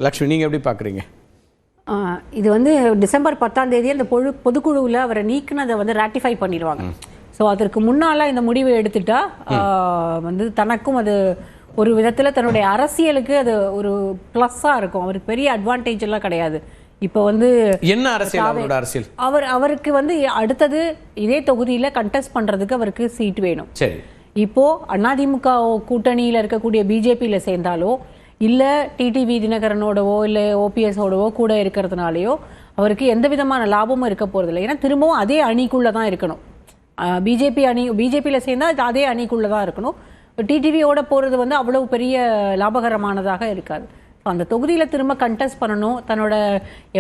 லக்ஷ்மி, நீங்கள் எப்படி பார்க்குறீங்க? இது வந்து டிசம்பர் 10ஆம் தேதி அந்த பொதுக்குழுவில் அவரை நீக்கினதை வந்து ராட்டிஃபை பண்ணிடுவாங்க. ஸோ அதற்கு முன்னால் இந்த முடிவை எடுத்துட்டா வந்து தனக்கும் அது ஒரு விதத்தில் தன்னுடைய அரசியலுக்கு அது ஒரு ப்ளஸ்ஸாக இருக்கும். அவருக்கு பெரிய அட்வான்டேஜ் எல்லாம் கிடையாது. இப்போ வந்து என்ன அரசியல் அவருக்கு வந்து அடுத்தது இதே தொகுதியில் கண்டெஸ்ட் பண்ணுறதுக்கு அவருக்கு சீட் வேணும். சரி, இப்போ அதிமுக கூட்டணியில் இருக்கக்கூடிய பிஜேபியில் சேர்ந்தாலோ இல்லை டிடிவி தினகரனோடவோ இல்லை ஓபிஎஸோடவோ கூட இருக்கிறதுனாலையோ அவருக்கு எந்த விதமான லாபமும் இருக்க போகிறதில்லை. ஏன்னா திரும்பவும் அதே அணிக்குள்ளே தான் இருக்கணும். பிஜேபியில் சேர்ந்தால் அதே அணிக்குள்ளே தான் இருக்கணும். டிடிவியோட போகிறது வந்து அவ்வளவு பெரிய லாபகரமானதாக இருக்காது. அந்த தொகுதியில் திரும்ப கண்டெஸ்ட் பண்ணணும் தன்னோட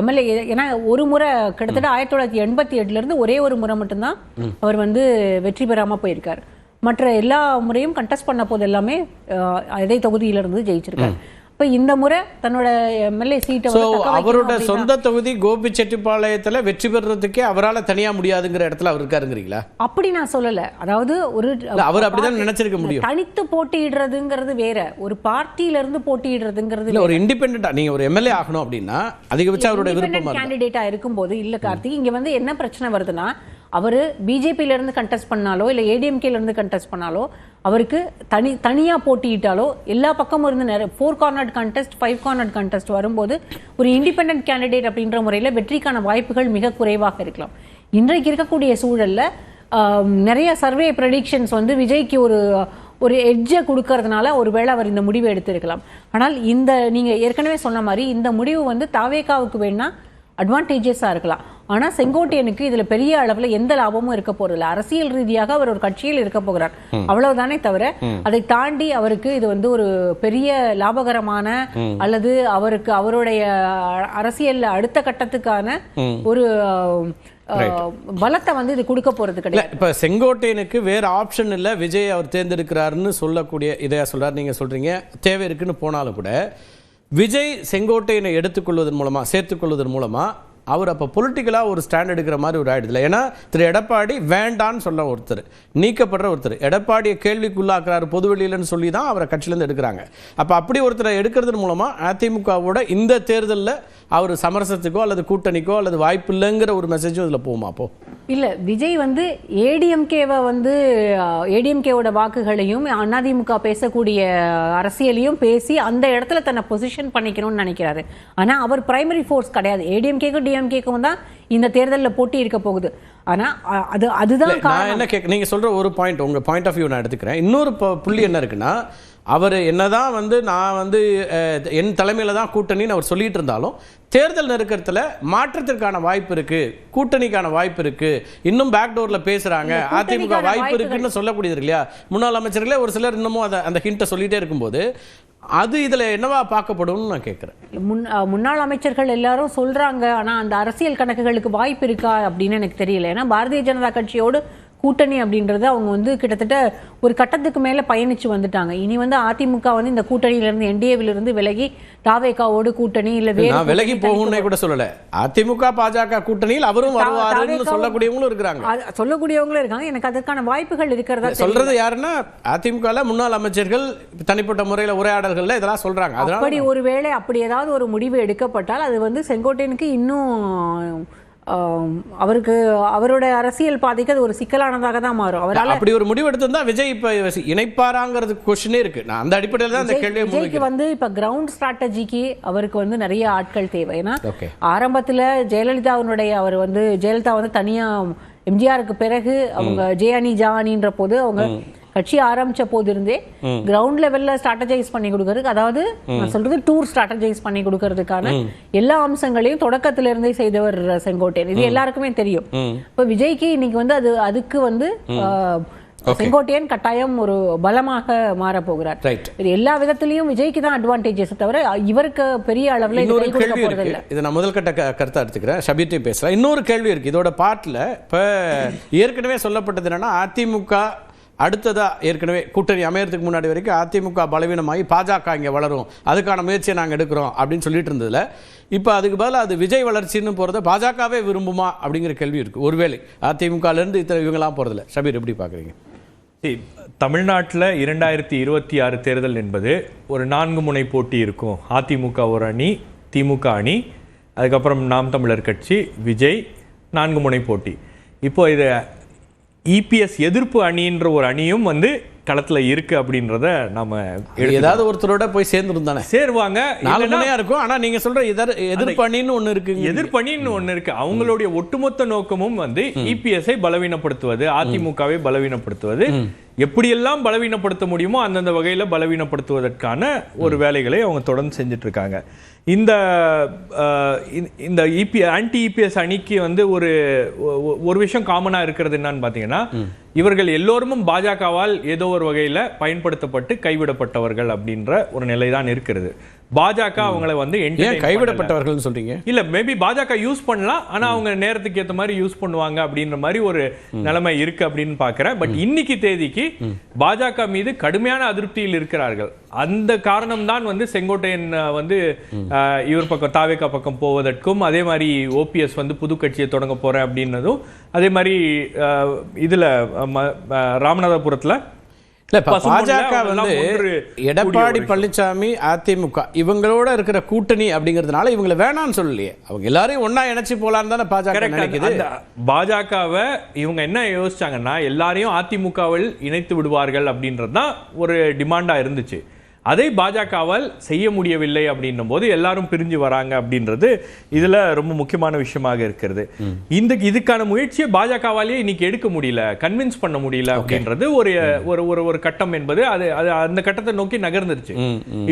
எம்எல்ஏ. ஏன்னா ஒரு முறை கிட்டத்தட்ட 1988 ஒரே ஒரு முறை மட்டும்தான் அவர் வந்து வெற்றி பெறாமல் போயிருக்கார். மற்ற எல்லா முறையும் கண்டெஸ்ட் பண்ண போது எல்லாமே அதே தொகுதியிலிருந்து ஜெயிச்சிருக்காரு. இப்போ இந்த முறை தன்னோட எம்எல்ஏ சீட்டை அவரோட சொந்த தொகுதி கோபிச்செட்டிப்பாளையத்தில் வெற்றி பெறுறதுக்கே அவரால் தனியாக முடியாதுங்கிற இடத்துல அவர் இருக்காருங்கிறீங்களா? அப்படி நான் சொல்லலை. அதாவது அவர் அப்படிதான் நினைச்சிருக்க முடியும். தனித்து போட்டியிடுறதுங்கிறது வேற, ஒரு பார்ட்டியிலிருந்து போட்டியிடுறதுங்கிறது ஒரு இண்டிபெண்டா. நீங்க ஒரு எம்எல்ஏ ஆகணும் அப்படின்னா அதிகபட்சம் அவரோட விருப்பம் கேண்டிடேட்டா இருக்கும்போது இல்ல கார்த்திக், இங்க வந்து என்ன பிரச்சனை வருதுன்னா அவர் பிஜேபியில இருந்து கண்டெஸ்ட் பண்ணாலோ இல்லை ஏடிஎம்கேல இருந்து கண்டெஸ்ட் பண்ணாலோ அவருக்கு தனியா போட்டியிட்டாலோ எல்லா பக்கமும் இருந்து 4 கார்னர்ட் கண்டெஸ்ட் 5 கார்னர்ட் கண்டெஸ்ட் வரும்போது ஒரு இண்டிபெண்டன்ட் கேண்டிடேட் அப்படின்ற முறையில் வெற்றிக்கான வாய்ப்புகள் மிக குறைவாக இருக்கலாம். இன்றைக்கு இருக்கக்கூடிய சூழல்ல நிறைய சர்வே ப்ரெடிக்ஷன்ஸ் வந்து விஜய்க்கு ஒரு எட்ஜை கொடுக்கறதுனால ஒருவேளை அவர் இந்த முடிவை எடுத்திருக்கலாம். ஆனால் இந்த நீங்க ஏற்கனவே சொன்ன மாதிரி இந்த முடிவு வந்து தாவேகாவுக்கு வேணா அட்வான்டேஜஸாக இருக்கலாம். ஆனால் செங்கோட்டையனுக்கு இதில் பெரிய அளவில் எந்த லாபமும் இருக்க போறதில்லை. அரசியல் ரீதியாக அவர் ஒரு கட்சியில் இருக்க போகிறார், அவ்வளவுதானே தவிர அதை தாண்டி அவருக்கு இது வந்து ஒரு பெரிய லாபகரமான அல்லது அவருக்கு அவருடைய அரசியல் அடுத்த கட்டத்துக்கான ஒரு பலத்தை வந்து இது கொடுக்க போறது கிடையாது. இப்ப செங்கோட்டையனுக்கு வேற ஆப்ஷன் இல்லை, விஜய் அவர் தேர்ந்தெடுக்கிறாருன்னு சொல்லக்கூடிய இதையா சொல்றாரு. நீங்க சொல்றீங்க தேவை இருக்குன்னு போனாலும் கூட விஜய் செங்கோட்டையனை எடுத்துக்கொள்வதன் மூலமா சேர்த்துக்கொள்வதன் மூலமா அவர் அப்போ பொலிட்டிக்கலாக ஒரு ஸ்டாண்ட் எடுக்கிற மாதிரி ஒரு ஆயிடுதில்லை. ஏன்னா திரு எடப்பாடி வேண்டான்னு சொல்ல ஒருத்தர், நீக்கப்படுற ஒருத்தர், எடப்பாடியை கேள்விக்குள்ளாக்குறாரு பொதுவெளியிலன்னு சொல்லி தான் அவரை கட்சியிலேருந்து எடுக்கிறாங்க. அப்போ அப்படி ஒருத்தரை எடுக்கிறது மூலமாக அதிமுகவோட இந்த தேர்தலில் அவர் சமரசத்துக்கோ அல்லது கூட்டணிக்கோ அல்லது வாய்ப்பு இல்லைங்கிற ஒரு மெசேஜும் இதில் போகுமா? அப்போ இல்லை, விஜய் வந்து ஏடிஎம்கேவோட வாக்குகளையும் அதிமுக பேசக்கூடிய அரசியலையும் பேசி அந்த இடத்துல தன்னை பொசிஷன் பண்ணிக்கணும்னு நினைக்கிறாரு. ஆனால் அவர் பிரைமரி ஃபோர்ஸ் கிடையாது. ஏடிஎம்கேக்கும் டிஎம்கேக்கும் தான் இந்த தேர்தலில் போட்டி இருக்க போகுது. ஆனா அதுதான் என்ன நீங்க சொல்ற ஒரு பாயிண்ட், உங்க பாயிண்ட் ஆஃப் வியூ நான் எடுத்துக்கிறேன். இன்னொரு புள்ளி என்ன இருக்குன்னா, அவர் என்னதான் வந்து நான் வந்து என் தலைமையில தான் கூட்டணின்னு அவர் சொல்லிட்டு இருந்தாலும் தேர்தல் நெருக்கத்தில் மாற்றத்திற்கான வாய்ப்பு இருக்கு, கூட்டணிக்கான வாய்ப்பு இருக்கு, இன்னும் பேக்டோர்ல பேசுறாங்க, அதிமுக வாய்ப்பு இருக்குன்னு சொல்லக்கூடியது இல்லையா? முன்னாள் அமைச்சர்களே ஒரு சிலர் இன்னமும் அந்த ஹிண்ட்டை சொல்லிட்டே இருக்கும்போது அது இதுல என்னவா பார்க்கப்படும் நான் கேட்கிறேன். முன்னாள் அமைச்சர்கள் எல்லாரும் சொல்றாங்க, ஆனா அந்த அரசியல் கணக்குகளுக்கு வாய்ப்பு இருக்கா அப்படின்னு எனக்கு தெரியல. ஏன்னா பாரதிய ஜனதா கட்சியோடு கூட்டணி அப்படின்றது அவங்க வந்து கிட்டத்தட்ட ஒரு கட்டத்துக்கு மேல பயணிச்சு வந்துட்டாங்க. இனி வந்து அதிமுக வந்து இந்த கூட்டணியில இருந்து என்டிஏவில இருந்து விலகி தாவேகாவோடு கூட்டணி இல்ல வேற விலகி போகும்னே கூட சொல்லல. அதிமுக பாஜக கூட்டணியில் அவரும் வருவாருன்னு சொல்லக்கூடியவங்களும் இருக்காங்க. எனக்கு அதற்கான வாய்ப்புகள் இருக்கிறதா சொல்றது யாருன்னா அதிமுக முன்னாள் அமைச்சர்கள் தனிப்பட்ட முறையில் உரையாடல்கள்ல இதெல்லாம் சொல்றாங்க. அப்படி ஒருவேளை அப்படி ஏதாவது ஒரு முடிவு எடுக்கப்பட்டால் அது வந்து செங்கோட்டையனுக்கு இன்னும் அவருக்கு அவரோட அரசியல் பாதைக்கு அது ஒரு சிக்கலானதாக தான் மாறும். அவரால் அப்படி ஒரு முடிவு எடுத்திருந்தா விஜய் இப்ப இணைப்பாராங்கிறது கொஸ்டினே இருக்கு. நான் அந்த அடிப்படையில் தான் இந்த கேள்வியை விஜய்க்கு வந்து இப்ப கிரவுண்ட் ஸ்ட்ராட்டஜிக்கு அவருக்கு வந்து நிறைய ஆட்கள் தேவை. ஏன்னா ஆரம்பத்துல ஜெயலலிதா வந்து தனியா எம்ஜிஆருக்கு பிறகு அவங்க ஜெயானி ஜானின்ற போது அவங்க கட்சி ஆரம்பிச்ச போது இருந்தே கிரவுண்ட் லெவல்ல ஸ்ட்ராட்டஜைஸ் பண்ணி கொடுக்கறதுக்கு, அதாவது நான் சொல்றது டூர் ஸ்ட்ராட்டஜைஸ் பண்ணி கொடுக்கறதுக்கான எல்லா அம்சங்களையும் தொடக்கத்துல இருந்தே செய்தவர் செங்கோட்டையன். இது எல்லாருக்குமே தெரியும். இப்ப விஜய்க்கு இன்னைக்கு வந்து அதுக்கு வந்து செங்கோட்டையன் கட்டாயம் ஒரு பலமாக மாற போகிறார். இது எல்லா விதத்திலையும் விஜய்க்கு தான் அட்வான்டேஜஸ் தவிர இவருக்கு பெரிய அளவில் இதை நான் முதல் கட்ட கருத்தா எடுத்துக்கிறேன். ஷபீர்ட்டே பேசலாம். இன்னொரு கேள்வி இருக்கு இதோட பாட்டுல. இப்ப ஏற்கனவே சொல்லப்பட்டது என்னன்னா, அதிமுக அடுத்ததா ஏற்கனவே கூட்டணி அமையறதுக்கு முன்னாடி வரைக்கும் அதிமுக பலவீனமாகி பாஜக இங்கே வளரும், அதுக்கான முயற்சியை நாங்கள் எடுக்கிறோம் அப்படின்னு சொல்லிட்டு இருந்ததுல இப்போ அதுக்கு பதிலாக அது விஜய் வளர்ச்சின்னு போகிறத பாஜகவே விரும்புமா அப்படிங்கிற கேள்வி இருக்குது. ஒருவேளை அதிமுகலேருந்து இவங்கெல்லாம் போகிறதில்ல. ஷபீர் எப்படி பார்க்குறீங்க? தமிழ்நாட்டில் 2026 தேர்தல் என்பது ஒரு 4 முனை போட்டி இருக்கும். அதிமுக ஒரு அணி, திமுக அணி, அதுக்கப்புறம் நாம் தமிழர் கட்சி, விஜய், 4 முனை போட்டி. இப்போ இது இபிஎஸ் எதிர்ப்பு அணின்ற ஒரு அணியும் வந்து களத்துல இருக்கு அப்படின்றத நாம ஏதாவது ஒருத்தரோட போய் சேர்ந்துருந்தானே சேருவாங்க. 4 முனையா இருக்கும். ஆனா நீங்க சொல்ற எதிர்ப்பணின்னு ஒண்ணு இருக்கு, எதிர்ப்பணின்னு ஒண்ணு இருக்கு. அவங்களுடைய ஒட்டுமொத்த நோக்கமும் வந்து இபிஎஸ்ஐ பலவீனப்படுத்துவது, அதிமுகவை பலவீனப்படுத்துவது, எப்படியெல்லாம் பலவீனப்படுத்த முடியுமோ அந்தந்த வகையில பலவீனப்படுத்துவதற்கான ஒரு வேலைகளை அவங்க தொடர்ந்து செஞ்சுட்டு இருக்காங்க. இந்த ஆன்டி இபிஎஸ் அணிக்கு வந்து ஒரு விஷயம் காமனா இருக்கிறது என்னன்னு பாத்தீங்கன்னா, இவர்கள் எல்லோரும் பாஜகவால் ஏதோ ஒரு வகையில பயன்படுத்தப்பட்டு கைவிடப்பட்டவர்கள் அப்படின்ற ஒரு நிலைதான் இருக்கிறது. பாஜக அவங்களை வந்து கைவிடப்பட்டவர்கள் சொல்றீங்க இல்ல, மேபி பாஜக யூஸ் பண்ணலாம், ஆனா அவங்க நேரத்துக்கு ஏற்ற மாதிரி யூஸ் பண்ணுவாங்க அப்படின்ற மாதிரி ஒரு நிலைமை இருக்கு அப்படின்னு பாக்குறேன். பட் இன்னைக்கு தேதிக்கு பாஜக மீது கடுமையான அதிருப்தியில் இருக்கிறார்கள். அந்த காரணம் தான் வந்து செங்கோட்டையன் வந்து இவர் பக்கம் தாவேகா பக்கம் போவதற்கும், அதே மாதிரி ஓபிஎஸ் வந்து புது கட்சியை தொடங்க போறேன் அப்படின்னதும், அதே மாதிரி இதுல ராமநாதபுரத்துல பாஜக வந்து எடப்பாடி பழனிசாமி, அதிமுக இவங்களோட இருக்கிற கூட்டணி அப்படிங்கிறதுனால இவங்களை வேணாம்னு சொல்லலையே. அவங்க எல்லாரையும் ஒன்னா இணைச்சு போலான்னு தானே பாஜக நினைக்குது. பாஜகவை இவங்க என்ன யோசிச்சாங்கன்னா, எல்லாரையும் அதிமுகவில் இணைத்து விடுவார்கள் அப்படின்றதுதான் ஒரு டிமாண்டா இருந்துச்சு. அதை பாஜகவால் செய்ய முடியவில்லை அப்படின்னும் போது எல்லாரும் பிரிஞ்சு வராங்க அப்படின்றது இதுல ரொம்ப முக்கியமான விஷயமாக இருக்கிறது. இதுக்கான முயற்சியை பாஜகவாலேயே இன்னைக்கு எடுக்க முடியல, கன்வின்ஸ் பண்ண முடியல அப்படின்றது ஒரு கட்டம் என்பது அது அந்த கட்டத்தை நோக்கி நகர்ந்துருச்சு.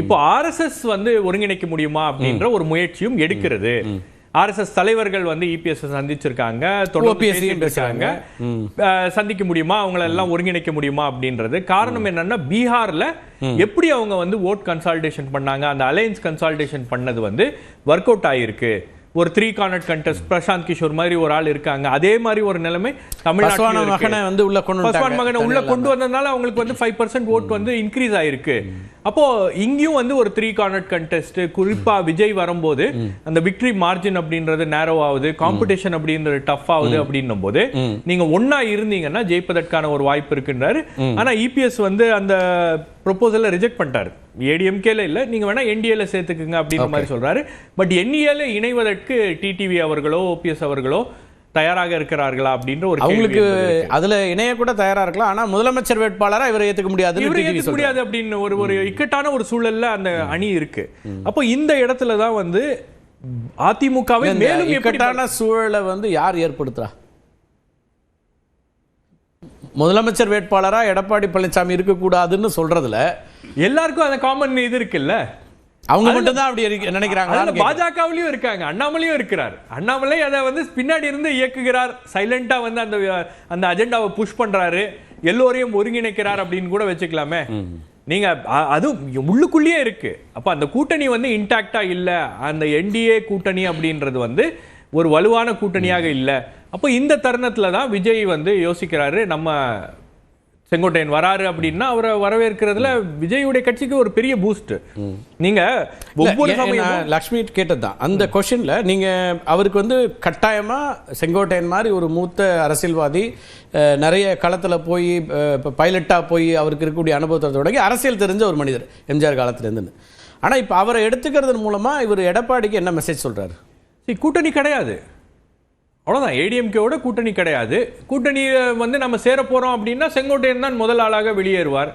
இப்போ ஆர்எஸ்எஸ் வந்து ஒருங்கிணைக்க முடியுமா அப்படின்ற ஒரு முயற்சியும் எடுக்கிறது. ஆர்எஸ்எஸ் தலைவர்கள் வந்து இபிஎஸ் சந்திச்சிருக்காங்க, சந்திக்க முடியுமா, அவங்களை எல்லாம் ஒருங்கிணைக்க முடியுமா அப்படின்றது. காரணம் என்னன்னா, பீகார்ல எப்படி அவங்க வந்து ஓட் கன்சால்டேஷன் பண்ணாங்க, அந்த அலையன்ஸ் கன்சால்டேஷன் பண்ணது வந்து ஒர்க் அவுட் ஆயிருக்கு. ஒரு 3 கார்னர் கண்டெஸ்ட், பிரசாந்த் கிஷோர் மாதிரி ஒரு ஆள் இருக்காங்க. அதே மாதிரி ஒரு நிலைமை தமிழ்நாட்டில் மகனை வந்து உள்ள கொண்டு வந்ததுனால அவங்களுக்கு வந்து 5% ஓட் வந்து இன்க்ரீஸ் ஆயிருக்கு. அப்போ இங்கேயும் வந்து ஒரு 3 கார்னர் கண்டெஸ்ட், குறிப்பா விஜய் வரும்போது அந்த விக்டரி மார்ஜின் அப்படின்றது நேரோ ஆகுது, காம்படிஷன் அப்படின்றது டஃப் ஆகுது அப்படின்னும் போது நீங்க ஒன்னா இருந்தீங்கன்னா ஜெயிப்பதற்கான ஒரு வாய்ப்பு இருக்குன்றாரு. ஆனா இபிஎஸ் வந்து அந்த ப்ரொபோசலை ரிஜெக்ட் பண்ணிட்டாரு. ஏடிஎம்கேல இல்ல, நீங்க வேணா என்டிஏல சேர்த்துக்குங்க அப்படின்ற மாதிரி சொல்றாரு. பட் என்டிஏல இணைவதற்கு டிடிவி அவர்களோ ஓபிஎஸ் அவர்களோ தயாராக இருக்கிறார்களா அப்படின்ற ஒரு அவங்களுக்கு அதுல இணைய கூட தயாரா இருக்கலாம். ஆனா முதலமைச்சர் வேட்பாளரா இவரை ஏத்துக்க முடியாது அப்படின்னு ஒரு இக்கட்டான ஒரு சூழல்ல அந்த அணி இருக்கு. அப்போ இந்த இடத்துல தான் வந்து அதிமுகவை மேலும் இக்கட்டான சூழலை வந்து யார் ஏற்படுத்துறா? முதலமைச்சர் வேட்பாளரா எடப்பாடி பழனிசாமி இருக்கக்கூடாதுன்னு சொல்றதுல எல்லாருக்கும் அந்த காமன் இது இருக்குல்ல. அவங்க மட்டும் தான் அப்படி நினைக்கிறாங்க. பாஜகவிலயும் இருக்காங்க, அண்ணாமலையும் இருக்கிறார். அண்ணாமலை அதை வந்து பின்னாடி இருந்து இயக்குகிறார், சைலண்டா வந்து அந்த அஜெண்டாவை புஷ் பண்றாரு, எல்லோரையும் ஒருங்கிணைக்கிறார் அப்படின்னு கூட வச்சுக்கலாமே. நீங்க அதுவும் உள்ளுக்குள்ளேயே இருக்கு. அப்ப அந்த கூட்டணி வந்து இன்டாக்டா இல்ல, அந்த என்டிஏ கூட்டணி அப்படின்றது வந்து ஒரு வலுவான கூட்டணியாக இல்ல. அப்போ இந்த தருணத்துல தான் விஜய் வந்து யோசிக்கிறாரு, நம்ம செங்கோட்டையன் வராரு அப்படின்னா அவரை வரவேற்கிறதுல விஜயுடைய கட்சிக்கு ஒரு பெரிய பூஸ்ட். நீங்க ஒவ்வொரு சமயம் லக்ஷ்மி கேட்டதுதான் அந்த கொஸ்டின்ல, நீங்க அவருக்கு வந்து கட்டாயமா செங்கோட்டையன் மாதிரி ஒரு மூத்த அரசியல்வாதி, நிறைய களத்துல போய் பைலட்டா போய் அவருக்கு இருக்கக்கூடிய அனுபவத்தை தொடங்கி அரசியல் தெரிஞ்ச ஒரு மனிதர் எம்ஜிஆர் காலத்துல இருந்து. ஆனா இப்ப அவரை எடுத்துக்கிறது மூலமா இவர் எடப்பாடிக்கு என்ன மெசேஜ் சொல்றாரு? கூட்டணி கிடையாது, அவ்வளோதான். ஏடிஎம்கேவோட கூட்டணி கிடையாது. கூட்டணி வந்து நம்ம சேர போறோம் அப்படின்னா செங்கோட்டையன் தான் முதல் ஆளாக வெளியேறுவார்.